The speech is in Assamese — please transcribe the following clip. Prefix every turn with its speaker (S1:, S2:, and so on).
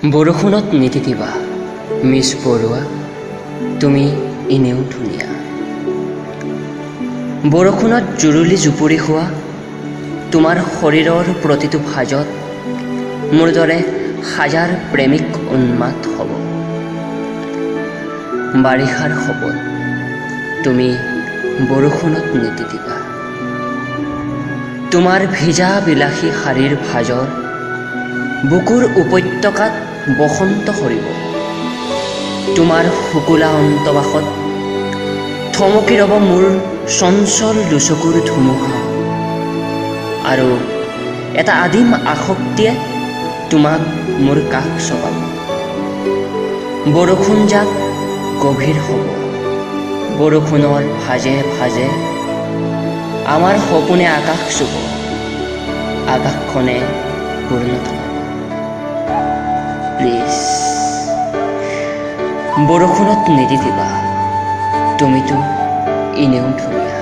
S1: বৰষুণত নিতিতিবা মিছ বৰুৱা, তুমি এনেও ধুনীয়া। বৰষুণত জুৰুলি জুপুৰি হোৱা তোমাৰ শৰীৰৰ প্ৰতিটো ভাজত মোৰ দৰে হাজাৰ প্ৰেমিক উন্মাদ হ'ব। বাৰিষাৰ শপত তুমি বৰষুণত নিতিতিবা। তোমাৰ ভিজা বিলাসী শাৰীৰ ভাজৰ বুকুৰ উপত্যকাত বসন্ত সৰিব। তোমাৰ শুকুলা অন্তবাসত থমকি ৰ'ব মোৰ চঞ্চল দুচকুৰ ধুমুহা, আৰু এটা আদিম আসক্তিয়ে তোমাক মোৰ কাষ চপাব। বৰষুণ জাক গভীৰ হ'ব, বৰষুণৰ ভাজে ভাজে আমাৰ সপোনে আকাশ চুব, আকাশখনে পূৰ্ণতা। প্লিজ বৰষুণত নিতিতিবা, তুমিতো এনেও ধুনীয়া।